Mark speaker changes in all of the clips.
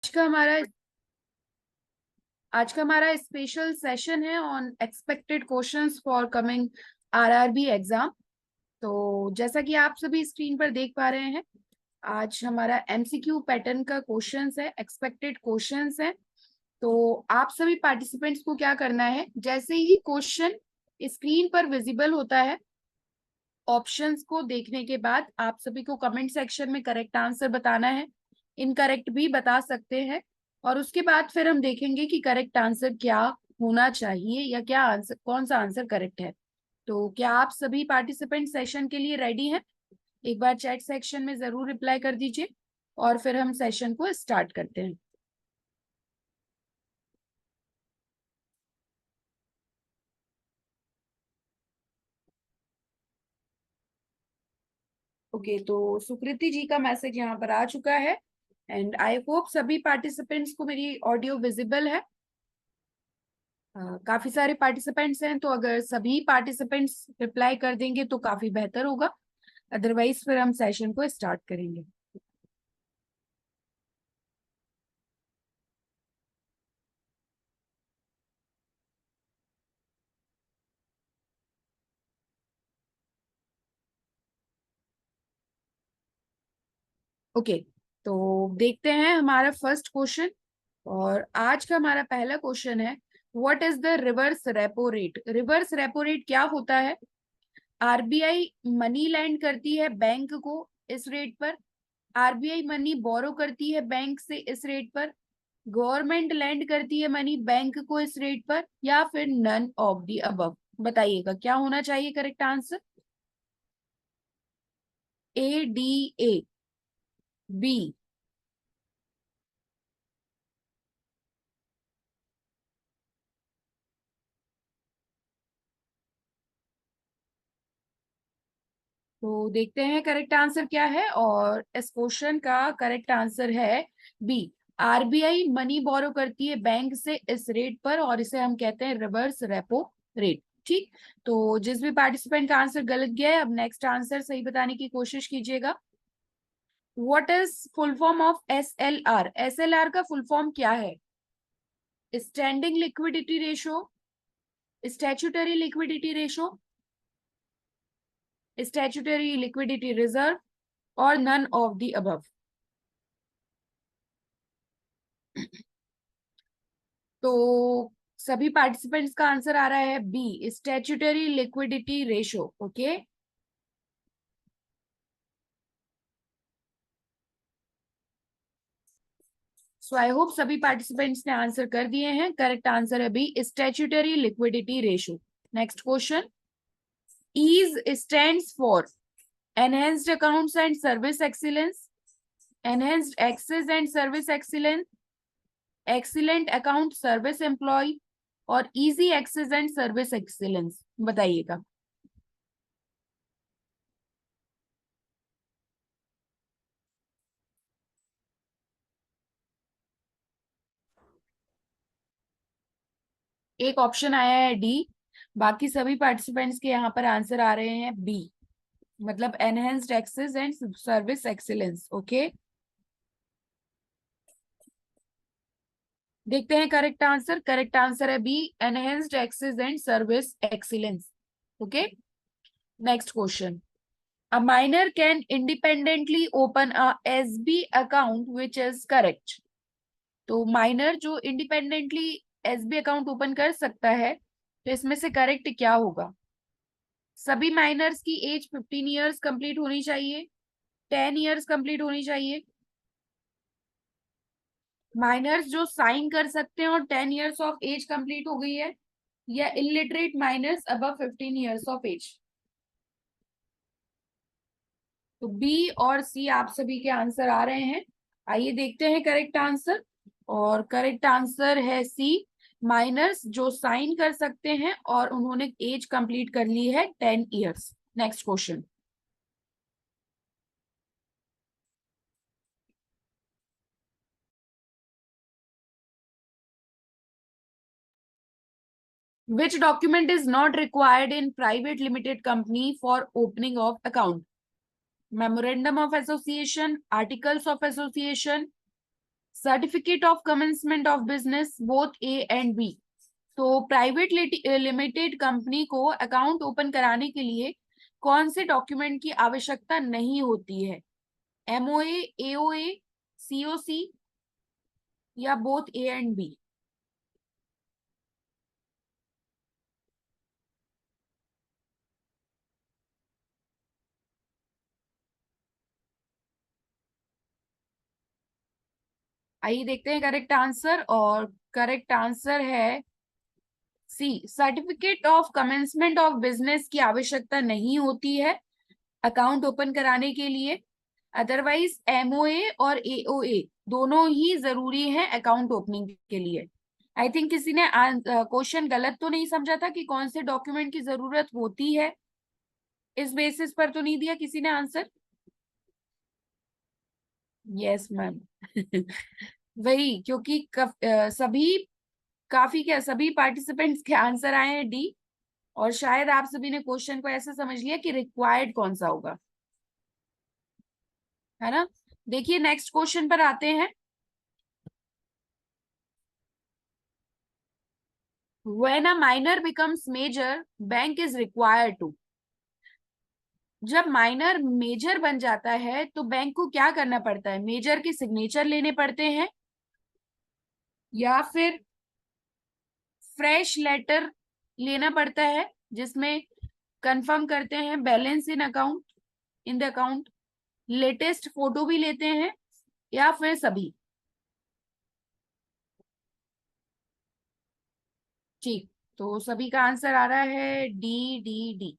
Speaker 1: आज का हमारा स्पेशल सेशन है on expected questions for coming RRB exam. तो जैसा कि आप सभी स्क्रीन पर देख पा रहे हैं, आज हमारा एमसीक्यू पैटर्न का क्वेश्चंस है, एक्सपेक्टेड क्वेश्चंस है। तो आप सभी पार्टिसिपेंट्स को क्या करना है, जैसे ही क्वेश्चन स्क्रीन पर विजिबल होता है, ऑप्शंस को देखने के बाद आप सभी को कमेंट सेक्शन में करेक्ट आंसर बताना है। इनकरेक्ट भी बता सकते हैं और उसके बाद फिर हम देखेंगे कि करेक्ट आंसर क्या होना चाहिए या क्या आंसर, कौन सा आंसर करेक्ट है। तो क्या आप सभी पार्टिसिपेंट सेशन के लिए रेडी हैं? एक बार चैट सेक्शन में जरूर रिप्लाई कर दीजिए और फिर हम सेशन को स्टार्ट करते हैं। ओके, तो सुकृति जी का मैसेज यहाँ पर आ चुका है एंड आई होप सभी पार्टिसिपेंट्स को मेरी ऑडियो विजिबल है। काफी सारे पार्टिसिपेंट्स हैं, तो अगर सभी पार्टिसिपेंट्स रिप्लाई कर देंगे तो काफी बेहतर होगा। अदरवाइज फिर हम सेशन को स्टार्ट करेंगे। ओके, तो देखते हैं हमारा फर्स्ट क्वेश्चन। और आज का हमारा पहला क्वेश्चन है, what is the reverse repo rate? Reverse repo rate क्या होता है? आरबीआई मनी लैंड करती है बैंक को इस रेट पर, आरबीआई मनी बोरो करती है बैंक से इस रेट पर, गवर्नमेंट लैंड करती है मनी बैंक को इस रेट पर, या फिर नन ऑफ दी अबव। बताइएगा क्या होना चाहिए करेक्ट आंसर। ए, डी, ए, बी। तो देखते हैं करेक्ट आंसर क्या है, और इस क्वेश्चन का करेक्ट आंसर है बी। आरबीआई मनी बोरो करती है बैंक से इस रेट पर और इसे हम कहते हैं रिवर्स रेपो रेट। ठीक, तो जिस भी पार्टिसिपेंट का आंसर गलत गया है, अब नेक्स्ट आंसर सही बताने की कोशिश कीजिएगा। What is full form of S L R? S L R का फुल फॉर्म क्या है? Standing liquidity ratio, statutory liquidity ratio, statutory liquidity reserve और नन ऑफ द अबव। तो सभी पार्टिसिपेंट्स का आंसर आ रहा है B, statutory liquidity ratio. Okay, so I hope सभी पार्टिसिपेंट्स ने आंसर कर दिए हैं। करेक्ट आंसर है B, statutory liquidity ratio. Next question, ease stands for enhanced accounts and service excellence, enhanced access and service excellence, excellent account service employ और easy access and service excellence. बताइएगा। एक option आया है D, बाकी सभी participants के यहाँ पर आंसर आ रहे हैं बी, मतलब enhanced access and service excellence. Okay, देखते हैं करेक्ट आंसर। करेक्ट आंसर है B, enhanced access and service excellence. Okay, next question, a minor can independently open a SB account which is correct. तो minor जो independently SB account open कर सकता है, तो इसमें से करेक्ट क्या होगा? सभी माइनर्स की एज 15 ईयर्स कंप्लीट होनी चाहिए, 10 ईयर्स कंप्लीट होनी चाहिए, माइनर्स जो साइन कर सकते हैं और 10 ईयर्स ऑफ एज कंप्लीट हो गई है, या illiterate minors above 15 years of age. तो बी और सी आप सभी के आंसर आ रहे हैं। आइए देखते हैं करेक्ट आंसर, और करेक्ट आंसर है सी, माइनर्स जो साइन कर सकते हैं और उन्होंने एज कंप्लीट कर ली है 10 years. Next question, which document is not required in private limited company for opening of account? Memorandum of association, articles of association, certificate of commencement of business, both A and B. तो private limited company को account open कराने के लिए कौन से document की आवश्यकता नहीं होती है? एमओए, एओए, सीओसी या बोथ ए एंड बी? आइए देखते हैं करेक्ट आंसर, और करेक्ट आंसर है C, certificate of commencement of business की आवश्यकता नहीं होती है अकाउंट ओपन कराने के लिए। अदरवाइज एमओए और एओए दोनों ही जरूरी है अकाउंट ओपनिंग के लिए। आई थिंक किसी ने क्वेश्चन गलत तो नहीं समझा था कि कौन से डॉक्यूमेंट की जरूरत होती है, इस बेसिस पर तो नहीं दिया किसी ने आंसर? Yes ma'am. वही, क्योंकि सभी, काफी क्या, सभी पार्टिसिपेंट्स के आंसर आए हैं डी, और शायद आप सभी ने क्वेश्चन को ऐसे समझ लिया कि रिक्वायर्ड कौन सा होगा, है ना? देखिए नेक्स्ट क्वेश्चन पर आते हैं। When a minor becomes major, bank is required to। जब माइनर मेजर बन जाता है तो बैंक को क्या करना पड़ता है? मेजर के सिग्नेचर लेने पड़ते हैं, या फिर फ्रेश लेटर लेना पड़ता है जिसमें कंफर्म करते हैं balance in account, in the account, latest photo भी लेते हैं, या फिर सभी? ठीक, तो सभी का आंसर आ रहा है डी डी डी।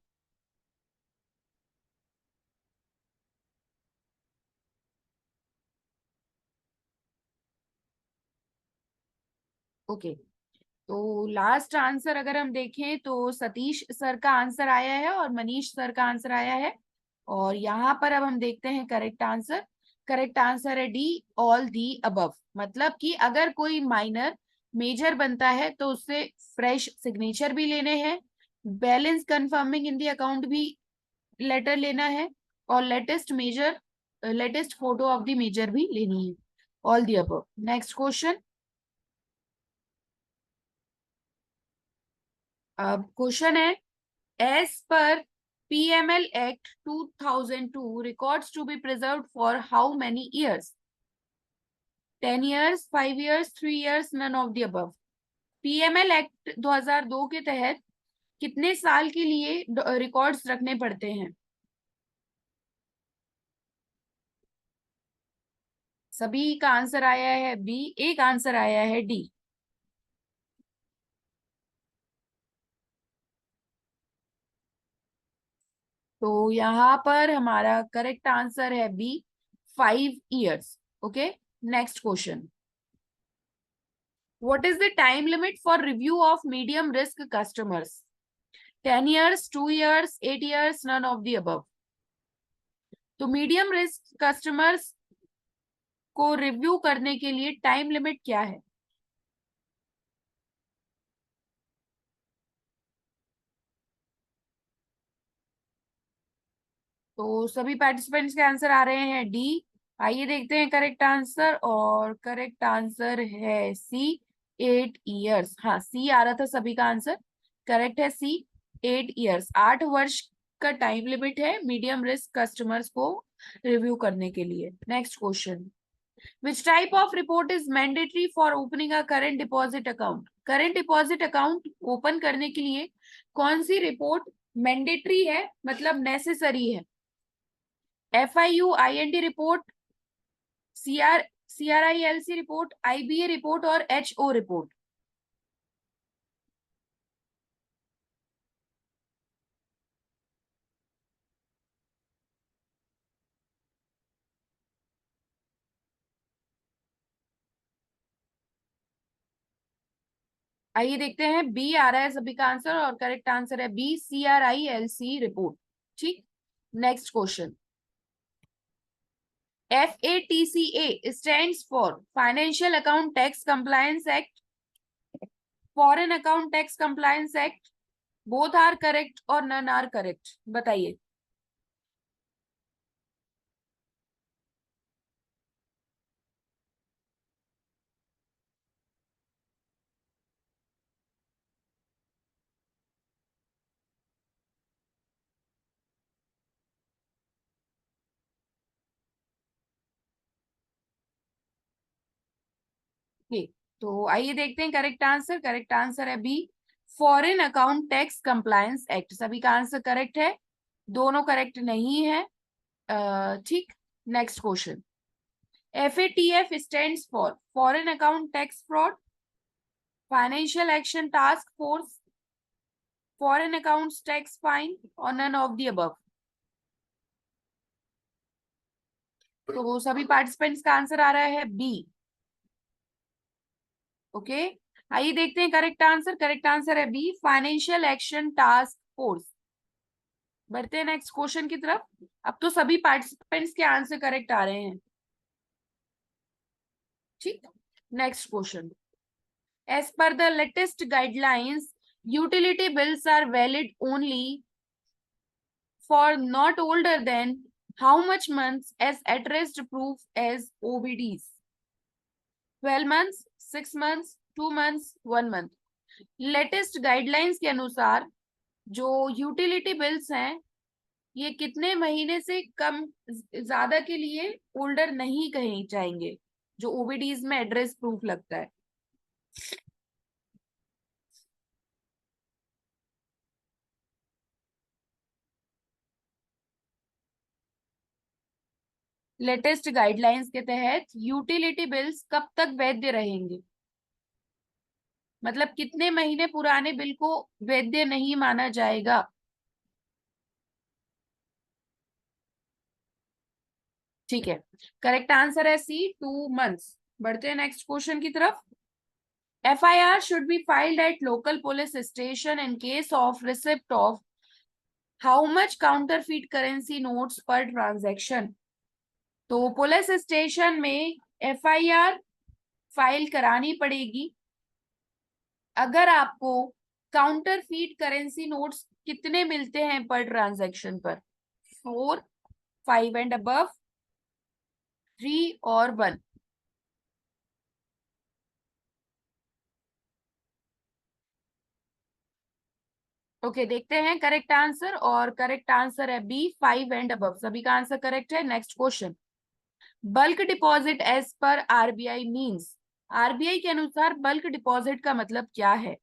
Speaker 1: ओके, तो लास्ट आंसर अगर हम देखें तो सतीश सर का आंसर आया है और मनीष सर का आंसर आया है। और यहाँ पर अब हम देखते हैं करेक्ट आंसर। करेक्ट आंसर है डी, ऑल दी अबव। मतलब कि अगर कोई माइनर मेजर बनता है तो उससे फ्रेश सिग्नेचर भी लेने हैं, balance confirming in the account भी लेटर लेना है, और latest photo of the major भी लेनी है। All the above. Next question. अब क्वेश्चन है, as per PML Act 2002, records to be preserved for how many years? 10 years, 5 years, 3 years, none of the above। PML Act 2002 के तहत कितने साल के लिए रिकॉर्ड्स रखने पड़ते हैं? सभी का आंसर आया है बी, एक आंसर आया है डी। तो यहाँ पर हमारा करेक्ट आंसर है B, 5 years। Okay, next question. What is the time limit for review of medium risk customers? 10 years, 2 years, 8 years, none of the above। तो मीडियम रिस्क कस्टमर्स को रिव्यू करने के लिए टाइम लिमिट क्या है? तो सभी पार्टिसिपेंट्स के आंसर आ रहे हैं डी। आइए देखते हैं करेक्ट आंसर, और करेक्ट आंसर है सी, 8 years। हाँ, सी आ रहा था सभी का आंसर। करेक्ट है सी, 8 years। 8 वर्ष का टाइम लिमिट है मीडियम रिस्क कस्टमर्स को रिव्यू करने के लिए। Next question. Which type of report is mandatory for opening a current deposit account? Current deposit account open करने के लिए कौन सी रिपोर्ट मैंडेटरी है, मतलब नेसेसरी है? FIUIND report, CRILC report, IBA report और HO रिपोर्ट? आइए देखते हैं, बी आ रहा है सभी का आंसर, और करेक्ट आंसर है बी, CRILC रिपोर्ट। ठीक, next question. FATCA stands for Financial Account Tax Compliance Act, Foreign Account Tax Compliance Act, both are correct और none are correct? बताइए। ओके, तो आइए देखते हैं करेक्ट आंसर। करेक्ट आंसर है B, foreign account tax compliance act. सभी का answer correct है, दोनों करेक्ट नहीं है। ठीक, next question. FATF stands for foreign account tax fraud, financial action task force, foreign accounts tax fine और नन ऑफ द अबव। तो सभी पार्टिसिपेंट्स का आंसर आ रहा है बी। ओके, आइए देखते हैं करेक्ट आंसर। करेक्ट आंसर है B, financial action task force. बढ़ते हैं नेक्स्ट क्वेश्चन की तरफ। अब तो सभी पार्टिसिपेंट्स के आंसर करेक्ट आ रहे हैं। ठीक, next question. As per the latest guidelines, utility bills are valid only for not older than how much months as addressed proof as OBDs? 12 months, 6 months, 2 months, 1 month। Latest guidelines के अनुसार जो utility bills हैं ये कितने महीने से कम ज्यादा के लिए ओल्डर नहीं कहे जाएंगे, जो ओबीडीज में एड्रेस प्रूफ लगता है। लेटेस्ट गाइडलाइंस के तहत यूटिलिटी बिल्स कब तक वैध रहेंगे, मतलब कितने महीने पुराने बिल को वैध नहीं माना जाएगा। ठीक है, करेक्ट आंसर है सी, 2 मंथ्स। बढ़ते हैं नेक्स्ट क्वेश्चन की तरफ। FIR should be filed at local police station in case of receipt of how much counterfeit currency notes per transaction। तो पुलिस स्टेशन में FIR फाइल करानी पड़ेगी अगर आपको काउंटरफीट करेंसी नोट्स कितने मिलते हैं पर ट्रांजैक्शन पर, 4, 5 एंड अबव, 3 और 1। ओके, देखते हैं करेक्ट आंसर, और करेक्ट आंसर है बी, 5 एंड अबव। सभी का आंसर करेक्ट है। Next question. Bulk deposit as per RBI means, RBI के अनुसार बल्क डिपॉजिट का मतलब क्या है?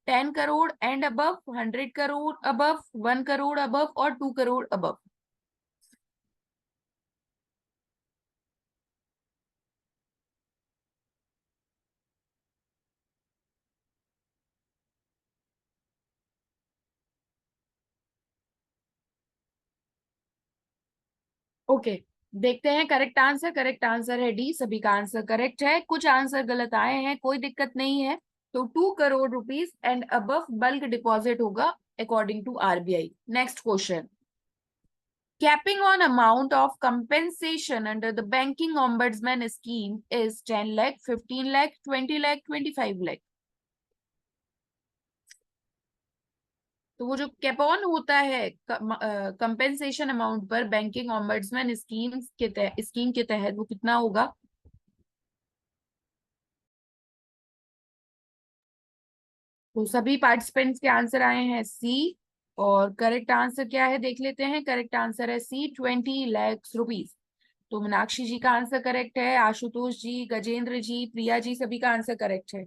Speaker 1: 10 crore and above, 100 crore above, 1 crore above और 2 करोड़ अबव। ओके, देखते हैं करेक्ट आंसर। करेक्ट आंसर है डी, सभी का आंसर करेक्ट है। कुछ आंसर गलत आए हैं, कोई दिक्कत नहीं है। तो 2 crore rupees and above bulk deposit होगा according to RBI। Next question. Capping on amount of compensation under the banking ombudsman scheme is 10 lakh, 15 lakh, 20 lakh, 25 lakh। तो वो जो कैपॉन होता है कंपेंसेशन अमाउंट पर बैंकिंग ऑम्बड्समैन स्कीम के तहत वो कितना होगा? तो सभी पार्टिसिपेंट्स के आंसर आए हैं सी, और करेक्ट आंसर क्या है देख लेते हैं। करेक्ट आंसर है सी, 20 लाख रुपीज। तो मीनाक्षी जी का आंसर करेक्ट है, आशुतोष जी, गजेंद्र जी, प्रिया जी, सभी का आंसर करेक्ट है।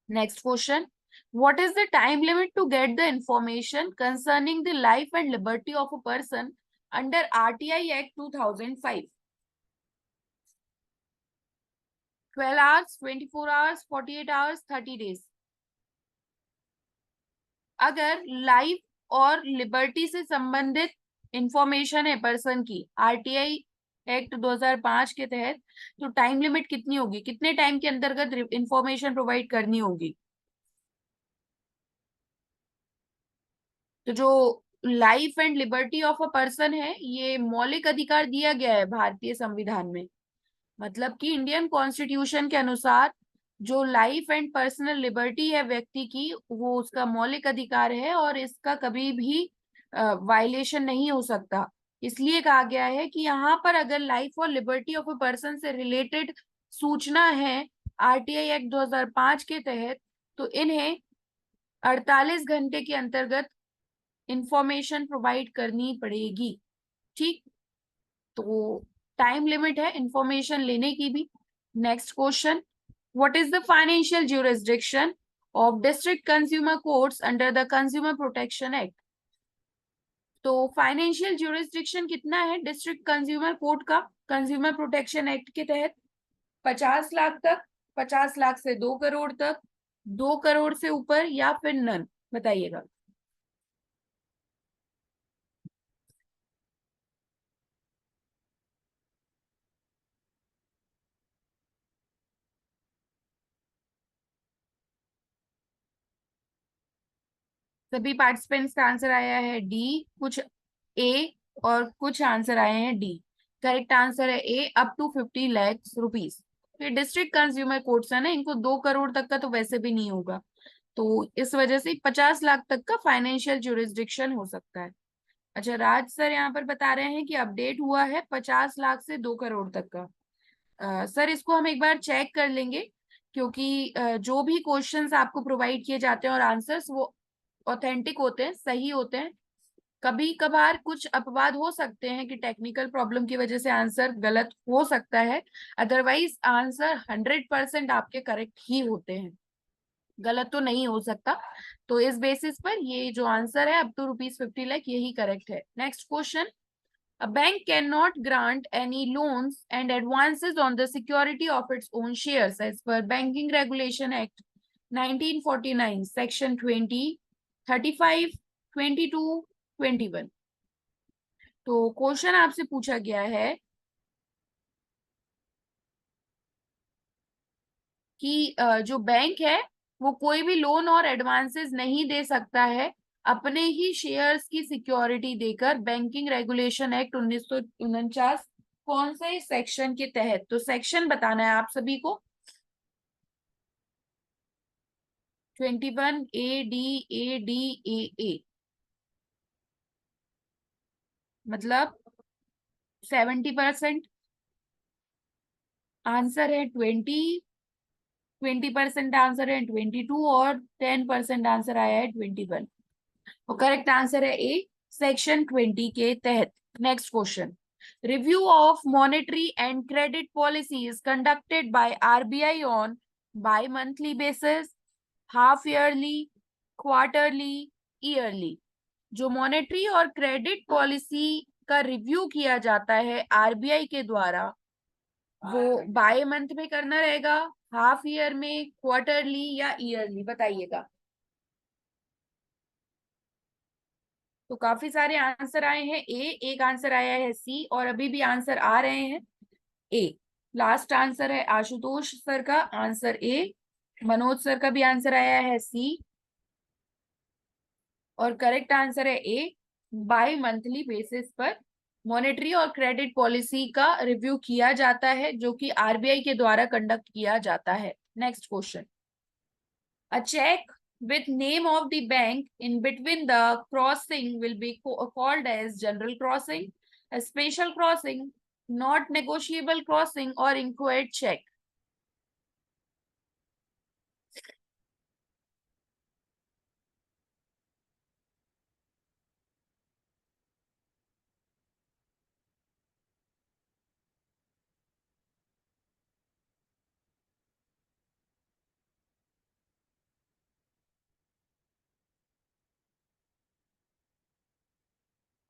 Speaker 1: Next question. What is the time limit to get the information concerning the life and liberty of a person under RTI Act 2005? 12 hours, 24 hours, 48 hours, 30 days। अगर life और liberty से संबंधित information है person की RTI act 2005 के तहत, तो time limit कितनी होगी, कितने टाइम के अंतर्गत इंफॉर्मेशन प्रोवाइड करनी होगी? तो जो life and liberty of a person है ये मौलिक अधिकार दिया गया है भारतीय संविधान में। मतलब कि इंडियन कॉन्स्टिट्यूशन के अनुसार जो लाइफ एंड पर्सनल लिबर्टी है व्यक्ति की, वो उसका मौलिक अधिकार है और इसका कभी भी वायलेशन नहीं हो सकता। इसलिए कहा गया है कि यहाँ पर अगर लाइफ और लिबर्टी ऑफ अ पर्सन से रिलेटेड सूचना है RTI एक्ट 2005 के तहत, तो इन्हें 48 घंटे के अंतर्गत इंफॉर्मेशन प्रोवाइड करनी पड़ेगी। ठीक, तो टाइम लिमिट है इंफॉर्मेशन लेने की भी। Next question. What is the financial jurisdiction of district consumer courts under the Consumer Protection Act? तो फाइनेंशियल ज्यूरिसडिक्शन कितना है डिस्ट्रिक्ट कंज्यूमर कोर्ट का कंज्यूमर प्रोटेक्शन एक्ट के तहत? 50 लाख तक, 50 लाख से 2 करोड़ तक, 2 करोड़ से ऊपर, या फिर नन? बताइएगा। सभी पार्टिसिपेंट्स का आंसर आया है डी, कुछ ए और कुछ आंसर आए हैं डी। करेक्ट आंसर है ए, अप टू 50 लाख रुपीज। ये डिस्ट्रिक्ट कंज्यूमर कोर्ट्स है ना, इनको 2 करोड़ तक का तो वैसे भी नहीं होगा, तो इस वजह से 50 लाख तक का फाइनेंशियल जुरिस्डिक्शन हो सकता है। अच्छा, राज सर यहाँ पर बता रहे हैं कि अपडेट हुआ है 50 लाख से 2 करोड़ तक का। सर इसको हम एक बार चेक कर लेंगे, क्योंकि जो भी क्वेश्चंस आपको प्रोवाइड किए जाते हैं और आंसर्स वो ऑथेंटिक होते हैं, सही होते हैं। कभी कभार कुछ अपवाद हो सकते हैं कि टेक्निकल प्रॉब्लम की वजह से आंसर गलत हो सकता है, अदरवाइज आंसर 100% आपके करेक्ट ही होते हैं, गलत तो नहीं हो सकता। तो इस बेसिस पर ये जो आंसर है अप टू ₹50 लाख यही करेक्ट है। Next question. A bank cannot grant any loans and advances on the security of its own shares as per Banking Regulation Act 1949, Section 20, 35, 22, 21। तो क्वेश्चन आपसे पूछा गया है कि जो बैंक है वो कोई भी लोन और एडवांसेस नहीं दे सकता है अपने ही शेयर्स की सिक्योरिटी देकर, बैंकिंग रेगुलेशन एक्ट 1949 कौन से सेक्शन के तहत? तो सेक्शन बताना है आप सभी को। 21 AD मतलब 70%। आंसर है 20% आंसर है 22 और 10% आंसर आया है 21। तो करेक्ट आंसर है ए, सेक्शन 20 के तहत। Next question. Review of monetary and credit policy is conducted by RBI on bi monthly basis, half yearly, quarterly, yearly. जो मॉनेटरी और क्रेडिट पॉलिसी का रिव्यू किया जाता है आरबीआई के द्वारा, वो बाय मंथ में करना रहेगा, हाफ ईयर में, क्वार्टरली या ईयरली? बताइएगा। तो काफी सारे आंसर आए हैं ए, एक आंसर आया है सी, और अभी भी आंसर आ रहे हैं ए। लास्ट आंसर है आशुतोष सर का आंसर ए, मनोज सर का भी आंसर आया है सी, और करेक्ट आंसर है ए। बाय मंथली बेसिस पर मॉनेटरी और क्रेडिट पॉलिसी का रिव्यू किया जाता है, जो कि आरबीआई के द्वारा कंडक्ट किया जाता है। Next question. A check with name of the bank in between the crossing will be called as general crossing, a special crossing, not negotiable crossing, or inchoate check.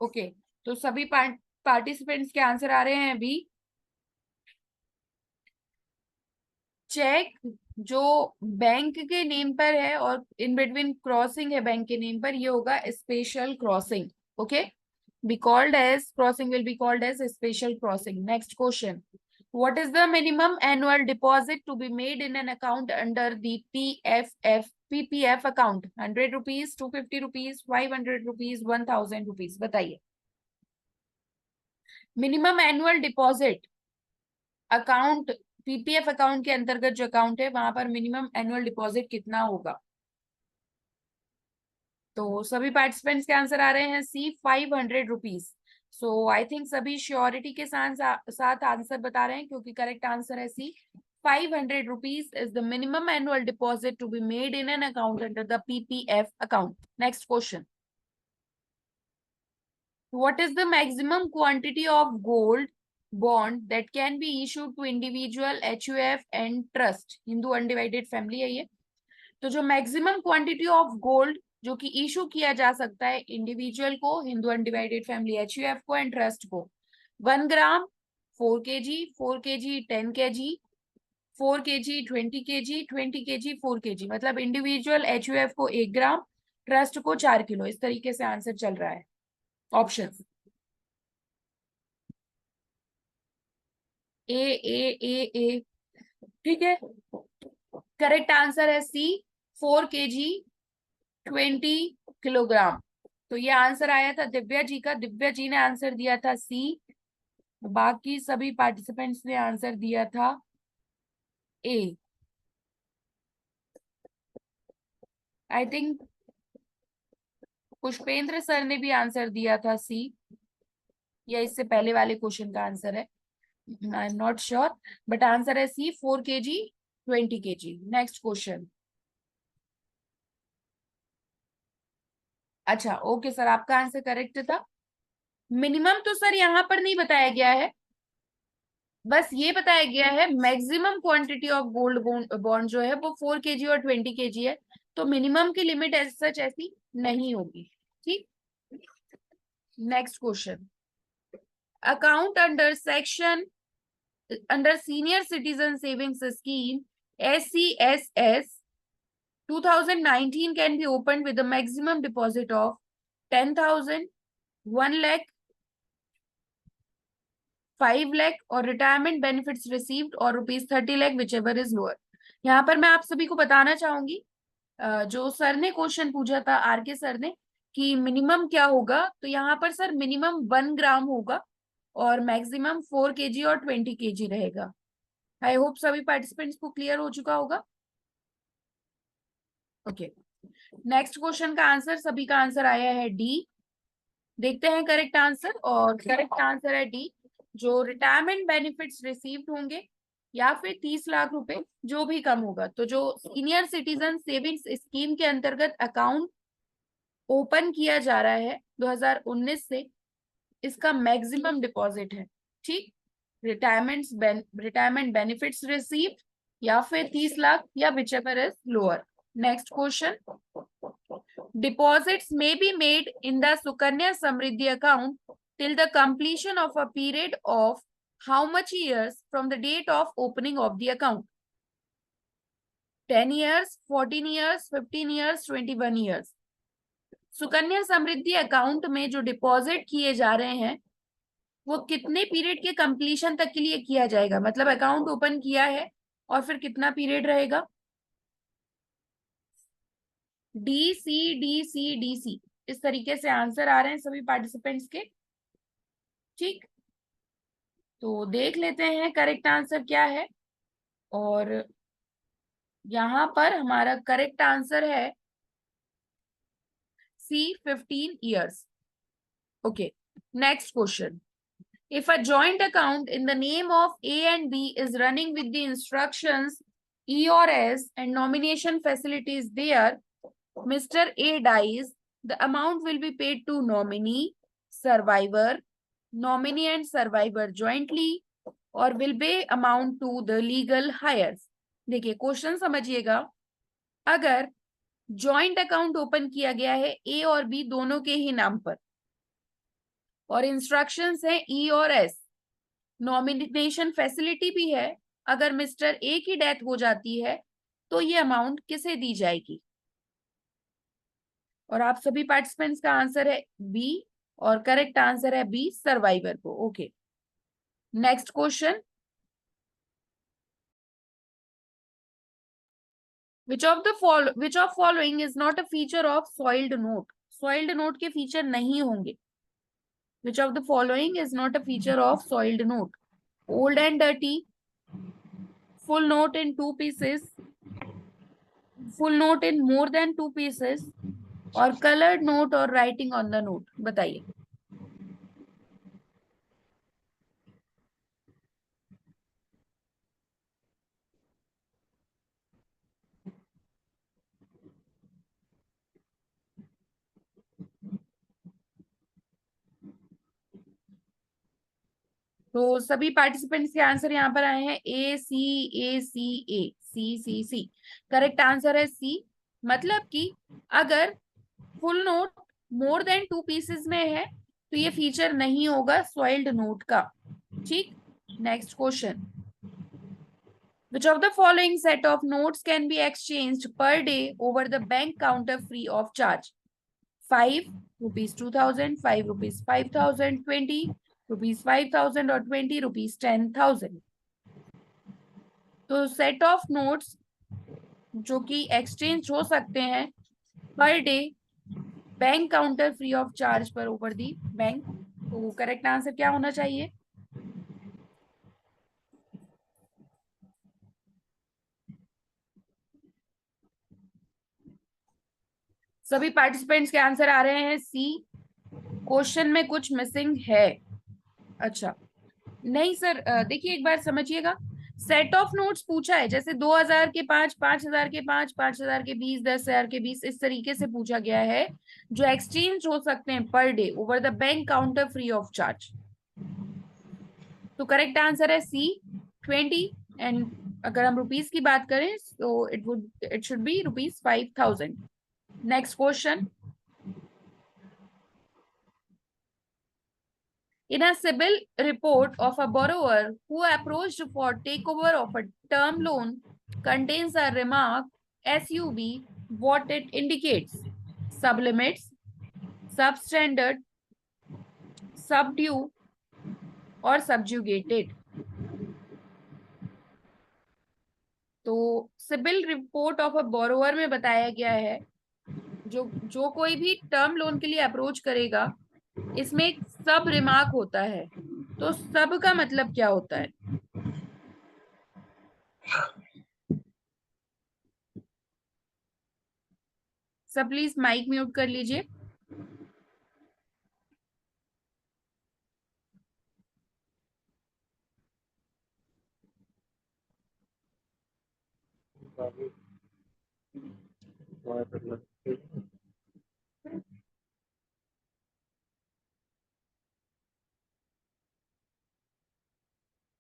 Speaker 1: Okay, तो सभी participants के answer आ रहे हैं अभी। Check जो bank के name पर है और इन बिटवीन क्रॉसिंग है बैंक के नेम पर, ये होगा special crossing. Okay, be called as crossing will be called as a special crossing. Next question. What is the minimum annual deposit to be made in an account under the PPF account? 100 rupees, 250 rupees, 500 rupees, 1000 rupees? बताइए। Minimum annual deposit account, PPF account के अंतर्गत जो account है वहां पर minimum annual deposit कितना होगा? तो सभी पार्टिसिपेंट्स के आंसर आ रहे हैं सी, 500 रुपीज। सो आई थिंक सभी श्योरिटी के साथ आंसर बता रहे हैं, क्योंकि करेक्ट आंसर है C, 500 rupees is the minimum annual deposit to be made in an account under the PPF account. Next question. What is the maximum quantity of gold bond that can be issued to individual, HUF and trust, Hindu undivided family है ये। तो जो maximum quantity of gold जो कि issue किया जा सकता है इंडिविजुअल को, हिंदू अनडिवाइडेड फैमिली, HUF को एंड ट्रस्ट को, 1 ग्राम, 4 kg, 4 kg, 10 kg, 4 kg, 20 kg, 20 kg, 4 kg, मतलब इंडिविजुअल HUF को 1 ग्राम, ट्रस्ट को 4 किलो। इस तरीके से आंसर चल रहा है। ऑप्शन ए, ठीक है। करेक्ट आंसर है सी, 4 kg, 20 किलोग्राम। तो ये आंसर आया था दिव्या जी का, दिव्या जी ने आंसर दिया था सी, बाकी सभी पार्टिसिपेंट्स ने आंसर दिया था ए। आई थिंक पुष्पेंद्र सर ने भी आंसर दिया था सी, या इससे पहले वाले क्वेश्चन का आंसर है, I am not sure, but answer है सी, 4 kg, 20 kg। Next question. अच्छा ओके सर, आपका आंसर करेक्ट था। मिनिमम तो सर यहाँ पर नहीं बताया गया है, बस ये बताया गया है maximum quantity of gold bond जो है वो 4 kg और 20 kg है। तो मिनिमम की लिमिट एज सच ऐसी नहीं होगी। ठीक। Next question. Account under senior citizen savings scheme, SCSS, 2019 can be opened with a maximum deposit of 10,000, 1 lakh, 5 lakh और रिटायरमेंट बेनिफिट्स रिसीव्ड और ₹30 lakh, which ever is lower. यहाँ पर मैं आप सभी को बताना चाहूंगी, जो सर ने क्वेश्चन पूछा था, RK सर ने, कि मिनिमम क्या होगा, तो यहाँ पर सर मिनिमम 1 ग्राम होगा और मैक्सिमम 4 kg और 20 kg रहेगा। आई होप सभी पार्टिसिपेंट्स को क्लियर हो चुका होगा। ओके। नेक्स्ट क्वेश्चन का आंसर, सभी का आंसर आया है डी। देखते हैं करेक्ट आंसर, और करेक्ट आंसर है डी। जो रिटायरमेंट बेनिफिट्स रिसीव्ड होंगे या फिर 30 लाख रुपए, जो भी कम होगा, तो जो सीनियर सिटीजन सेविंग्स स्कीम के अंतर्गत अकाउंट ओपन किया जा रहा है 2019 से, इसका मैक्सिमम डिपॉजिट है। ठीक। रिटायरमेंट बेनिफिट्स रिसीव्ड या फिर 30 लाख, या which ever is lower. Next question. Deposits may be made in the Sukanya Samriddhi account till the completion of a period of how much years from the date of opening of the account? 10 years, 14 years, 15 years, 21 years. Sukanya Samriddhi account में जो deposit किए जा रहे हैं वो कितने period के completion तक के लिए किया जाएगा, मतलब अकाउंट ओपन किया है और फिर कितना पीरियड रहेगा? DC, इस तरीके से आंसर आ रहे हैं सभी पार्टिसिपेंट्स के। ठीक। तो देख लेते हैं करेक्ट आंसर क्या है, और यहां पर हमारा करेक्ट आंसर है सी, 15 years। Okay. Next question. If a joint account in the name of A and B is running with the instructions E or S and nomination facility is there, Mr. A dies, the amount will be paid to nominee, survivor, nominee and survivor jointly, और will be amount to the legal heirs। देखिए question समझिएगा, अगर joint account open किया गया है ए और B दोनों के ही नाम पर, और इंस्ट्रक्शंस है ई और एस, नॉमिनेशन फैसिलिटी भी है, अगर मिस्टर ए की डेथ हो जाती है तो ये अमाउंट किसे दी जाएगी? और आप सभी पार्टिसिपेंट्स का आंसर है बी, और करेक्ट आंसर है बी, सर्वाइवर को। Okay. Next question. Which of following is not a feature of soiled note? Soiled note के फीचर नहीं होंगे। Which of the following is not a feature of soiled note? Old and dirty, full note in 2 pieces, full note in more than 2 pieces, और coloured note और writing on the note. बताइए। तो सभी participants के answer यहाँ पर आए हैं A C A C A C C C। Correct answer है सी। मतलब कि अगर full note more than 2 pieces में है तो ये फीचर नहीं होगा सॉइल्ड नोट का। ठीक। Next question. Which of the following set of notes can be exchanged per day over the bank counter free of charge? 5 rupees 2000, 5 rupees 5000, 20 rupees 5000 और 20 rupees 10,000। तो सेट ऑफ नोट्स जो कि exchange हो सकते हैं per day bank counter free of charge पर over the bank. तो correct answer क्या होना चाहिए? सभी पार्टिसिपेंट्स के आंसर आ रहे हैं सी। क्वेश्चन में कुछ मिसिंग है। अच्छा, नहीं सर, देखिए एक बार समझिएगा। सेट ऑफ नोट्स पूछा है, जैसे 2000 के 5, 5000 के 5, 5000 के 20, 10,000 के 20, इस तरीके से पूछा गया है जो एक्सचेंज हो सकते हैं per day over the bank counter free of charge. तो करेक्ट आंसर है सी 20। एंड अगर हम रुपीस की बात करें तो it should be rupees 5000। Next question. In a CIBIL report of a borrower who approached for takeover of a term loan contains a remark SUB, what it indicates: sublimits, substandard, subdue और subjugated। तो CIBIL report of a borrower में बताया गया है जो जो कोई भी टर्म लोन के लिए अप्रोच करेगा इसमें एक सब रिमार्क होता है। तो सब का मतलब क्या होता है? सब प्लीज माइक म्यूट कर लीजिए।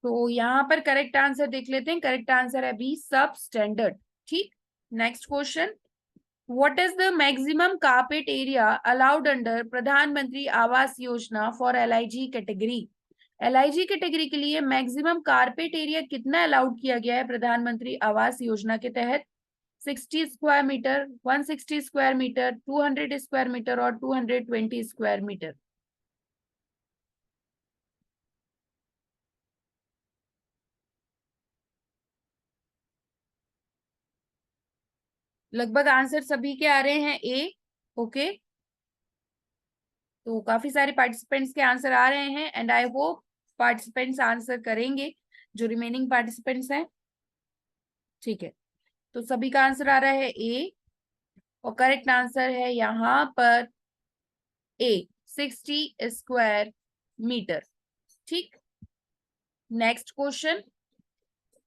Speaker 1: तो यहाँ पर करेक्ट आंसर देख लेते हैं। करेक्ट आंसर है बी, सब स्टैंडर्ड। ठीक। Next question. What is the maximum carpet area allowed under Pradhan Mantri Awas Yojana for LIG category? LIG category के लिए मैक्सिमम कारपेट एरिया कितना अलाउड किया गया है प्रधानमंत्री आवास योजना के तहत? 60 square metre, 160 square metre, 200 square metre और 220 स्क्वायर मीटर। लगभग आंसर सभी के आ रहे हैं ए। ओके। तो काफी सारे पार्टिसिपेंट्स के आंसर आ रहे हैं and I hope participants answer करेंगे जो रिमेनिंग पार्टिसिपेंट्स हैं। ठीक है। तो सभी का आंसर आ रहा है ए और करेक्ट आंसर है यहाँ पर ए, 60 स्क्वायर मीटर। ठीक। Next question.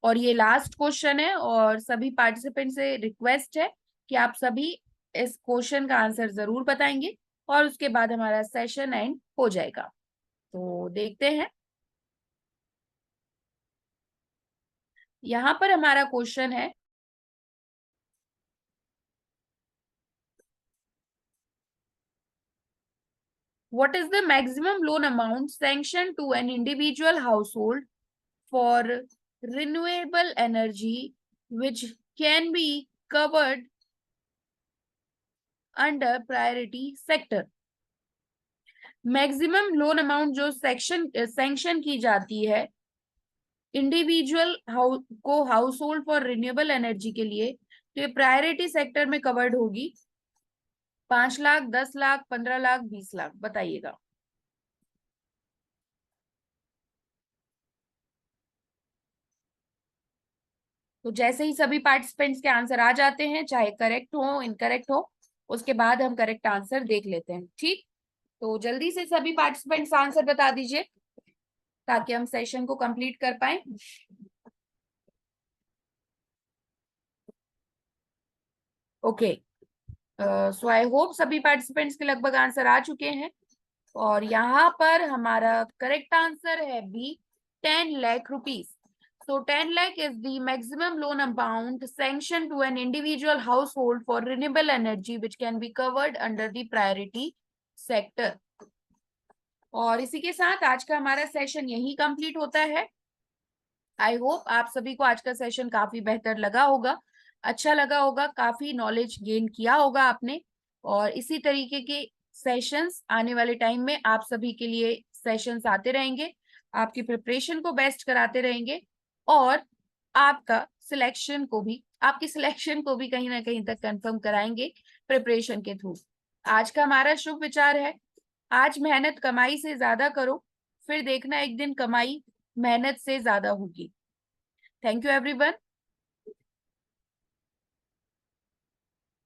Speaker 1: और ये लास्ट क्वेश्चन है और सभी पार्टिसिपेंट से रिक्वेस्ट है कि आप सभी इस क्वेश्चन का आंसर जरूर बताएंगे और उसके बाद हमारा सेशन एंड हो जाएगा। तो देखते हैं। यहाँ पर हमारा क्वेश्चन है, what is the maximum loan amount sanctioned to an individual household for renewable energy which can be covered under priority sector? Maximum loan amount जो सैंक्शन की जाती है इंडिविजुअल को house hold for renewable energy के लिए, तो ये priority sector में कवर्ड होगी। 5 लाख, 10 लाख, 15 लाख, 20 लाख, बताइएगा। तो जैसे ही सभी पार्टिसिपेंट्स के आंसर आ जाते हैं, चाहे करेक्ट हो इनकरेक्ट हो, उसके बाद हम करेक्ट आंसर देख लेते हैं। ठीक। तो जल्दी से सभी पार्टिसिपेंट्स आंसर बता दीजिए ताकि हम सेशन को कंप्लीट कर पाए। ओके। सो आई होप सभी पार्टिसिपेंट्स के लगभग आंसर आ चुके हैं और यहाँ पर हमारा करेक्ट आंसर है B, 10 lakh rupees. So 10 lakh is the maximum loan amount sanctioned to an individual household for renewable energy which can be covered under the priority sector. और इसी के साथ आज का हमारा सेशन यही कंप्लीट होता है. आई होप आप सभी को आज का सेशन काफी बेहतर लगा होगा, अच्छा लगा होगा, काफी नॉलेज गेन किया होगा आपने. और इसी तरीके के सेशंस आने वाले टाइम में आप सभी के लिए सेशंस आते रहेंगे, आपकी प्रिपरेशन को बेस्ट कराते रहेंगे और आपकी सिलेक्शन को भी कहीं ना कहीं तक कंफर्म कराएंगे प्रिपरेशन के थ्रू. आज का हमारा शुभ विचार है, आज मेहनत कमाई से ज्यादा करो, फिर देखना एक दिन कमाई मेहनत से ज्यादा होगी. Thank you everyone.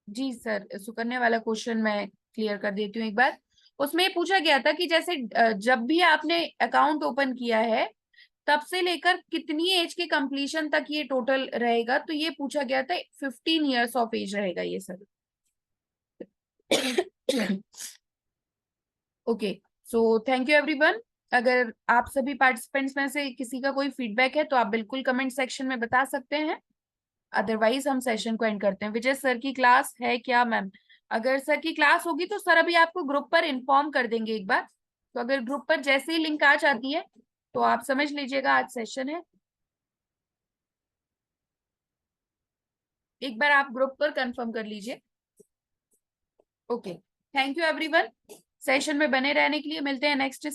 Speaker 1: जी सर, सुकन्या वाला क्वेश्चन मैं क्लियर कर देती हूँ एक बार. उसमें पूछा गया था कि जैसे जब भी आपने अकाउंट ओपन किया है तब से लेकर कितनी एज के कंप्लीशन तक ये टोटल रहेगा, तो ये पूछा गया था 15 ईयर्स ऑफ एज रहेगा ये sir. Okay, so thank you everyone. अगर आप सभी पार्टिसिपेंट्स में से किसी का कोई फीडबैक है तो आप बिल्कुल कमेंट सेक्शन में बता सकते हैं, अदरवाइज हम सेशन को एंड करते हैं. विजय सर की क्लास है क्या मैम? अगर सर की क्लास होगी तो सर अभी आपको ग्रुप पर इन्फॉर्म कर देंगे एक बार. तो अगर ग्रुप पर जैसे ही लिंक आ जाती है तो आप समझ लीजिएगा आज सेशन है. एक बार आप ग्रुप पर कंफर्म कर लीजिए. Okay, thank you everyone. Session में बने रहने के लिए. मिलते हैं नेक्स्ट